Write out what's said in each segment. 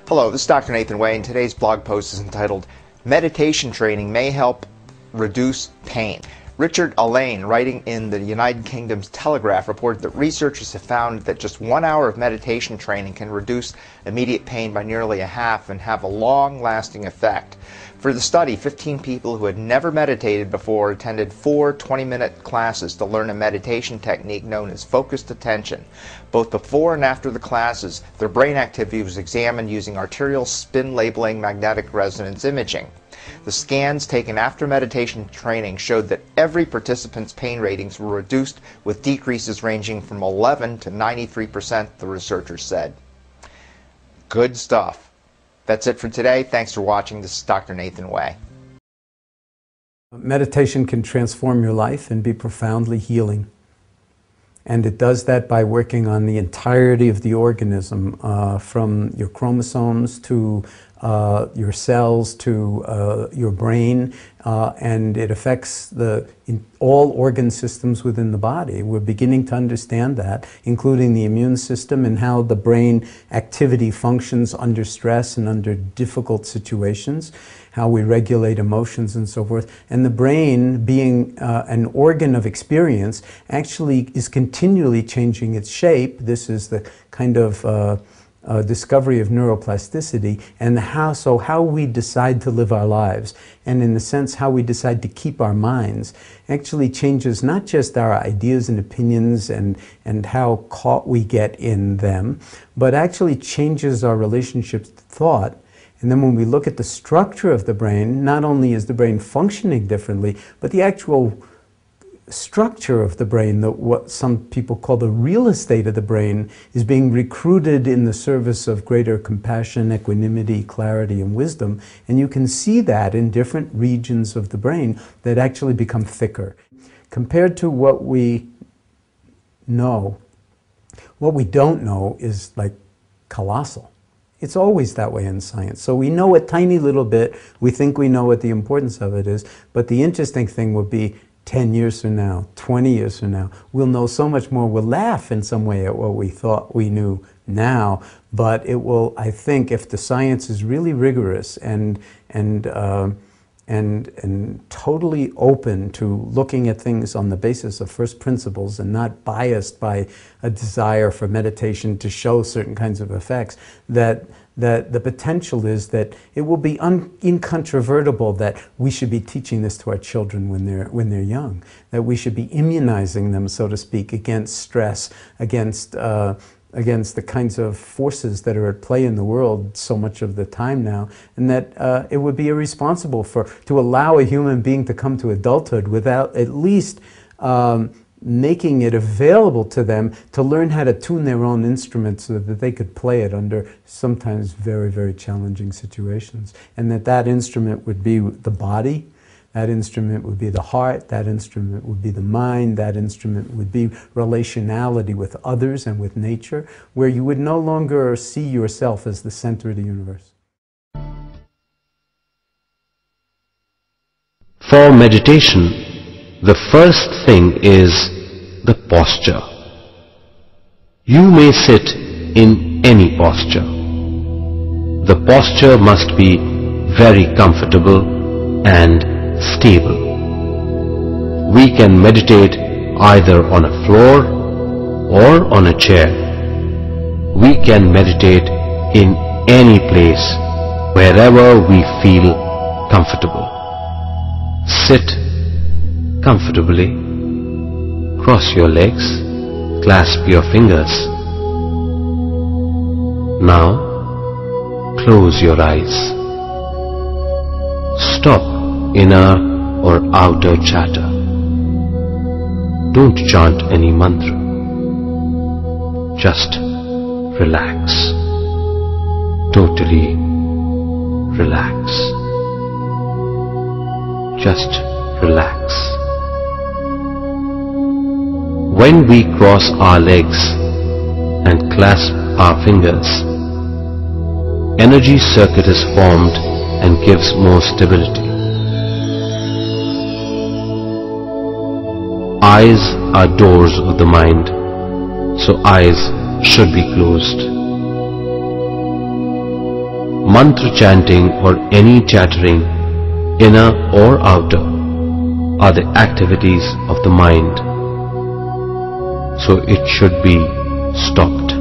Hello, this is Dr. Nathan Way, and today's blog post is entitled, Meditation Training May Help Reduce Pain. Richard Alleyne, writing in the United Kingdom's Telegraph, reported that researchers have found that just 1 hour of meditation training can reduce immediate pain by nearly a half and have a long-lasting effect. For the study, 15 people who had never meditated before attended 4 20-minute classes to learn a meditation technique known as focused attention. Both before and after the classes, their brain activity was examined using arterial spin labeling magnetic resonance imaging. The scans taken after meditation training showed that every participant's pain ratings were reduced, with decreases ranging from 11 to 93%, the researchers said. Good stuff. That's it for today. Thanks for watching. This is Dr. Nathan Way. Meditation can transform your life and be profoundly healing. And it does that by working on the entirety of the organism, from your chromosomes to your cells to your brain, and it affects all organ systems within the body. We're beginning to understand that, including the immune system and how the brain activity functions under stress and under difficult situations, how we regulate emotions and so forth. And the brain, being an organ of experience, actually is continually changing its shape. This is the kind of discovery of neuroplasticity, and how we decide to live our lives, and in a sense how we decide to keep our minds, actually changes not just our ideas and opinions and how caught we get in them, but actually changes our relationships to thought. And then when we look at the structure of the brain, not only is the brain functioning differently, but the actual structure of the brain, what some people call the real estate of the brain, is being recruited in the service of greater compassion, equanimity, clarity, and wisdom. And you can see that in different regions of the brain that actually become thicker. Compared to what we know, what we don't know is like colossal. It's always that way in science. So we know a tiny little bit, we think we know what the importance of it is, but the interesting thing would be 10 years from now, 20 years from now, we'll know so much more. We'll laugh in some way at what we thought we knew now, but it will, I think, if the science is really rigorous and totally open to looking at things on the basis of first principles and not biased by a desire for meditation to show certain kinds of effects, that the potential is that it will be incontrovertible that we should be teaching this to our children when they're young, that we should be immunizing them, so to speak, against stress, against the kinds of forces that are at play in the world so much of the time now, and that it would be irresponsible to allow a human being to come to adulthood without at least making it available to them to learn how to tune their own instruments so that they could play it under sometimes very, very challenging situations. And that instrument would be the body, that instrument would be the heart, that instrument would be the mind, that instrument would be relationality with others and with nature, where you would no longer see yourself as the center of the universe. For meditation, the first thing is the posture. You may sit in any posture. The posture must be very comfortable and stable. We can meditate either on a floor or on a chair. We can meditate in any place, wherever we feel comfortable. Sit comfortably, cross your legs, clasp your fingers. Now, close your eyes. Stop inner or outer chatter. Don't chant any mantra. Just relax. Totally relax. Just relax. When we cross our legs and clasp our fingers, energy circuit is formed and gives more stability. Eyes are doors of the mind, so eyes should be closed. mantra chanting or any chattering, inner or outer, are the activities of the mind. So it should be stopped.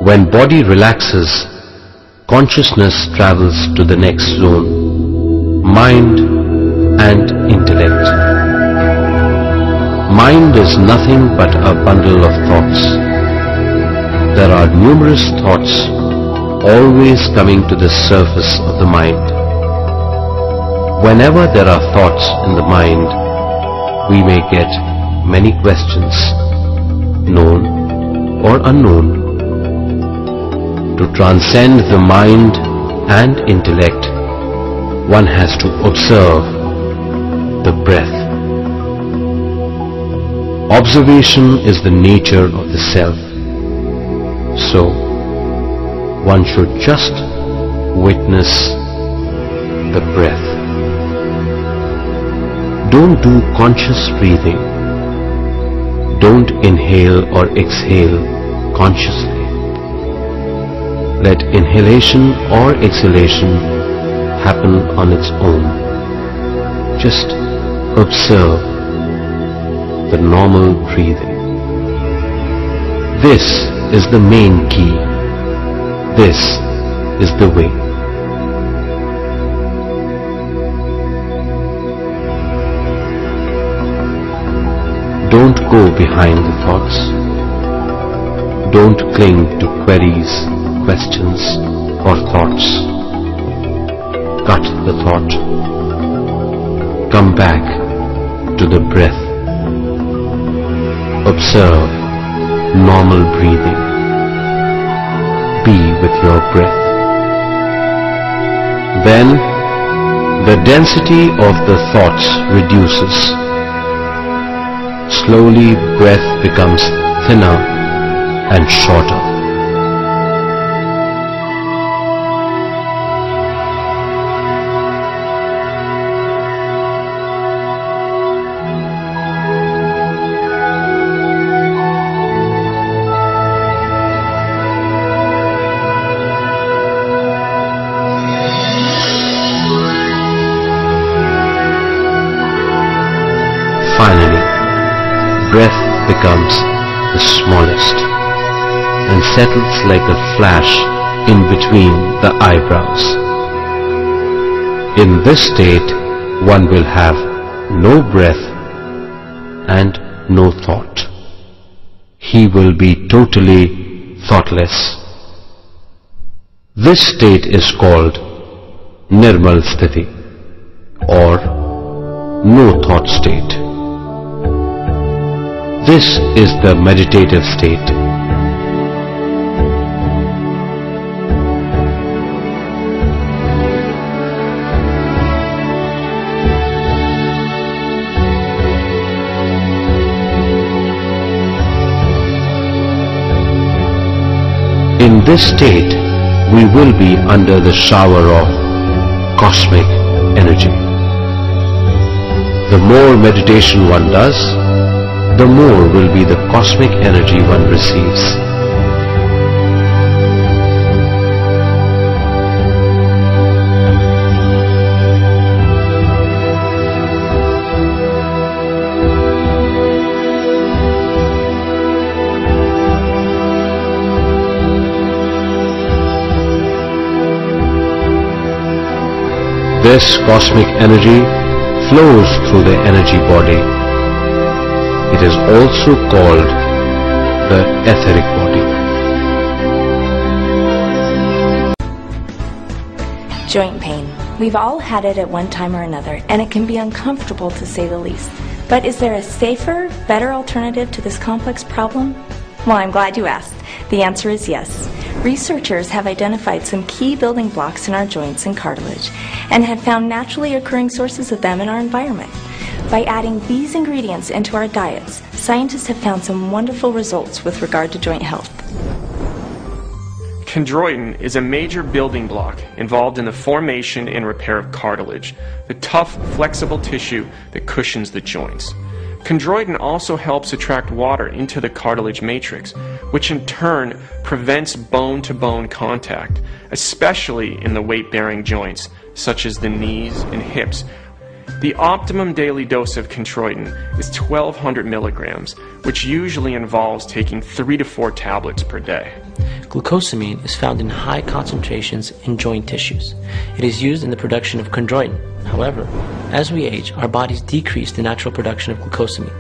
When body relaxes, consciousness travels to the next zone, mind and intellect. Mind is nothing but a bundle of thoughts. There are numerous thoughts always coming to the surface of the mind. Whenever there are thoughts in the mind, we may get many questions, known or unknown. To transcend the mind and intellect, one has to observe the breath. Observation is the nature of the self. So, one should just witness the breath. Don't do conscious breathing. Don't inhale or exhale consciously. Let inhalation or exhalation happen on its own. Just observe the normal breathing. This is the main key. This is the way. Don't go behind the thoughts. Don't cling to queries, questions or thoughts. Cut the thought. Come back to the breath. Observe normal breathing. Be with your breath. Then the density of the thoughts reduces. Slowly breath becomes thinner and shorter. Finally, breath becomes the smallest and settles like a flash in between the eyebrows. In this state, one will have no breath and no thought. He will be totally thoughtless. This state is called Nirmal Sthiti or no thought state. This is the meditative state. In this state, we will be under the shower of cosmic energy. The more meditation one does, the more will be the cosmic energy one receives. This cosmic energy flows through the energy body. It is also called the etheric body. Joint pain. We've all had it at one time or another, and it can be uncomfortable to say the least. But is there a safer, better alternative to this complex problem? Well, I'm glad you asked. The answer is yes. Researchers have identified some key building blocks in our joints and cartilage and have found naturally occurring sources of them in our environment. By adding these ingredients into our diets, scientists have found some wonderful results with regard to joint health. Chondroitin is a major building block involved in the formation and repair of cartilage, the tough, flexible tissue that cushions the joints. Chondroitin also helps attract water into the cartilage matrix, which in turn prevents bone-to-bone contact, especially in the weight-bearing joints, such as the knees and hips. The optimum daily dose of chondroitin is 1,200 milligrams, which usually involves taking 3 to 4 tablets per day. Glucosamine is found in high concentrations in joint tissues. It is used in the production of chondroitin. However, as we age, our bodies decrease the natural production of glucosamine.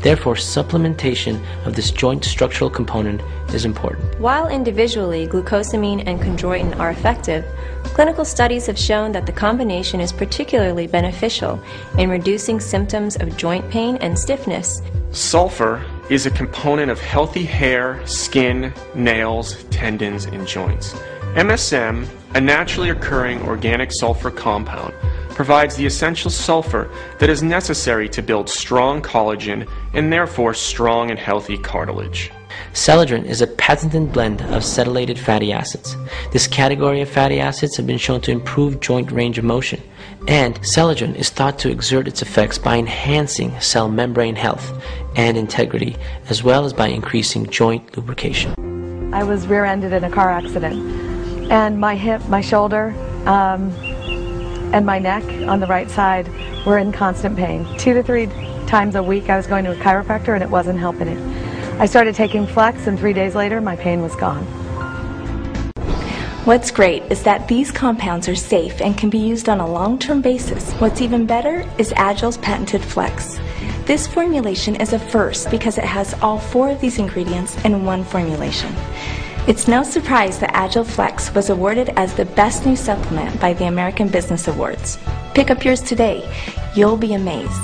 Therefore, supplementation of this joint structural component is important. While individually glucosamine and chondroitin are effective, clinical studies have shown that the combination is particularly beneficial in reducing symptoms of joint pain and stiffness. Sulfur is a component of healthy hair, skin, nails, tendons, and joints. MSM, a naturally occurring organic sulfur compound, provides the essential sulfur that is necessary to build strong collagen and therefore strong and healthy cartilage. Celadrin is a patented blend of cetylated fatty acids. This category of fatty acids have been shown to improve joint range of motion, and celadrin is thought to exert its effects by enhancing cell membrane health and integrity, as well as by increasing joint lubrication. I was rear-ended in a car accident, and my hip, my shoulder, and my neck on the right side were in constant pain. 2 to 3 times a week I was going to a chiropractor and it wasn't helping it. I started taking Flex and 3 days later my pain was gone. What's great is that these compounds are safe and can be used on a long-term basis. What's even better is Agile's patented Flex. This formulation is a first because it has all 4 of these ingredients in one formulation. It's no surprise that Agile Flex was awarded as the best new supplement by the American Business Awards. Pick up yours today. You'll be amazed.